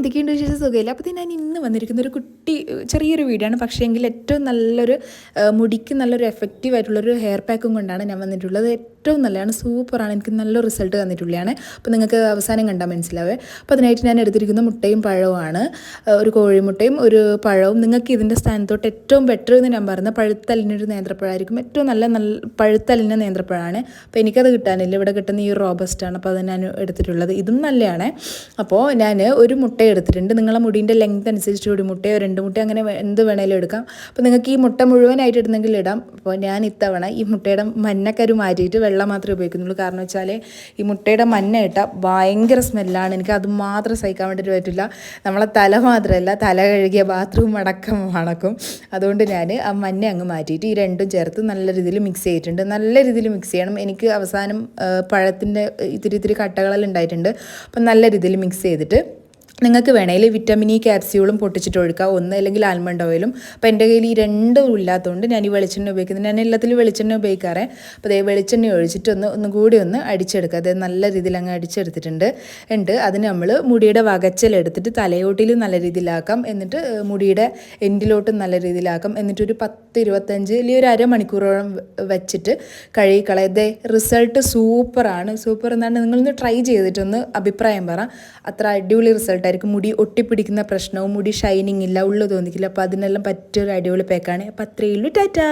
എന്തൊക്കെയുണ്ട് വിശേഷം സുഖമില്ല. അപ്പോൾ ഞാൻ ഇന്ന് വന്നിരിക്കുന്ന ഒരു ചെറിയൊരു വീഡിയോ ആണ്. പക്ഷേ എങ്കിൽ ഏറ്റവും നല്ലൊരു മുടിക്ക് നല്ലൊരു എഫക്റ്റീവ് ആയിട്ടുള്ളൊരു ഹെയർ പാക്കും കൊണ്ടാണ് ഞാൻ വന്നിട്ടുള്ളത്. ഏറ്റവും നല്ലതാണ്, സൂപ്പറാണ്, എനിക്ക് നല്ല റിസൾട്ട് തന്നിട്ടുള്ളതാണ്. അപ്പോൾ നിങ്ങൾക്ക് അവസാനം കണ്ടാൽ മനസ്സിലാവേ. അപ്പോൾ അതിനായിട്ട് ഞാൻ എടുത്തിരിക്കുന്ന മുട്ടയും പഴവുമാണ്. ഒരു കോഴിമുട്ടയും ഒരു പഴവും. നിങ്ങൾക്ക് ഇതിൻ്റെ സ്ഥാനത്തോട്ട് ഏറ്റവും ബെറ്റർ എന്ന് ഞാൻ പറയുന്നത് പഴുത്തലിനൊരു നേന്ത്രപ്പഴമായിരിക്കും. ഏറ്റവും നല്ല പഴുത്തലിൻ്റെ നേന്ത്രപ്പഴമാണ്. അപ്പോൾ എനിക്കത് കിട്ടാനില്ല, ഇവിടെ കിട്ടുന്ന ഈ റോബസ്റ്റാണ്. അപ്പോൾ അത് ഞാൻ എടുത്തിട്ടുള്ളത്. ഇതും നല്ലതാണ്. അപ്പോൾ ഞാൻ ഒരു മുട്ട എടുത്തിട്ടുണ്ട്. നിങ്ങളെ മുടീൻ്റെ ലെങ്ത് അനുസരിച്ച് ഒരു മുട്ടയോ 2 മുട്ടയോ അങ്ങനെ എന്ത് വേണേലും എടുക്കാം. അപ്പോൾ നിങ്ങൾക്ക് ഈ മുട്ട മുഴുവനായിട്ട് ഇടുന്നെങ്കിൽ ഇടാം. അപ്പോൾ ഞാൻ ഇത്തവണ ഈ മുട്ടയുടെ മഞ്ഞക്കരു മാറ്റിയിട്ട് വെള്ളം മാത്രമേ ഉപയോഗിക്കുന്നുള്ളൂ. കാരണം വെച്ചാൽ ഈ മുട്ടയുടെ മഞ്ഞ ഇട്ടാൽ ഭയങ്കര സ്മെല്ലാണ്. എനിക്ക് അത് മാത്രം സഹിക്കാൻ വേണ്ടിയിട്ട് പറ്റില്ല. നമ്മളെ തല മാത്രമല്ല, തല കഴുകിയ ബാത്റൂം അടക്കം മണക്കും. അതുകൊണ്ട് ഞാൻ ആ മഞ്ഞ അങ്ങ് മാറ്റിയിട്ട് ഈ രണ്ടും ചേർത്ത് നല്ല രീതിയിൽ മിക്സ് ചെയ്തിട്ടുണ്ട്. നല്ല രീതിയിൽ മിക്സ് ചെയ്യണം. എനിക്ക് അവസാനം പഴത്തിൻ്റെ ഇത്തിരി കട്ടകളെല്ലാം ഉണ്ടായിട്ടുണ്ട്. അപ്പം നല്ല രീതിയിൽ മിക്സ് ചെയ്തിട്ട് നിങ്ങൾക്ക് വേണമെങ്കിൽ വിറ്റാമിൻ ഇ ക്യാപ്സ്യൂളും പൊട്ടിച്ചിട്ട് ഒഴിക്കാം, അല്ലെങ്കിൽ ആൽമണ്ട് ഓയിലും. അപ്പോൾ എൻ്റെ കയ്യിൽ ഈ രണ്ടും ഇല്ലാത്തതുകൊണ്ട് ഞാൻ ഈ വെളിച്ചെണ്ണ ഉപയോഗിക്കുന്നത്. ഞാൻ എല്ലാത്തിലും വെളിച്ചെണ്ണ ഉപയോഗിക്കാറേ. അപ്പോൾ അതേ വെളിച്ചെണ്ണ ഒഴിച്ചിട്ട് ഒന്നുകൂടി അടിച്ചെടുക്കുക. അത് നല്ല രീതിയിൽ അങ്ങ് അടിച്ചെടുത്തിട്ടുണ്ട്. അതിന് നമ്മൾ മുടിയുടെ വകച്ചലെടുത്തിട്ട് തലയോട്ടിൽ നല്ല രീതിയിലാക്കാം. എന്നിട്ട് മുടിയുടെ എൻഡിലോട്ടും നല്ല രീതിയിലാക്കാം. എന്നിട്ടൊരു 10-25 അല്ലെങ്കിൽ ഒരു അരമണിക്കൂറോളം വെച്ചിട്ട് കഴുകിക്കളയതേ. റിസൾട്ട് സൂപ്പറാണ്. സൂപ്പർ എന്നാണ്. നിങ്ങളൊന്ന് ട്രൈ ചെയ്തിട്ടൊന്ന് അഭിപ്രായം പറ. അത്ര അടിപൊളി റിസൾട്ട് ആയിരിക്കും. മുടി ഒട്ടിപ്പിടിക്കുന്ന പ്രശ്നവും മുടി ഷൈനിങ് ഇല്ല, ഉള്ളു തോന്നിക്കില്ല. അപ്പോൾ അതിനെല്ലാം പറ്റിയൊരു അടിപൊളി പാക്കാണ്. അപ്പോൾ അത്രയേ ഉള്ളൂ. ടാറ്റാ.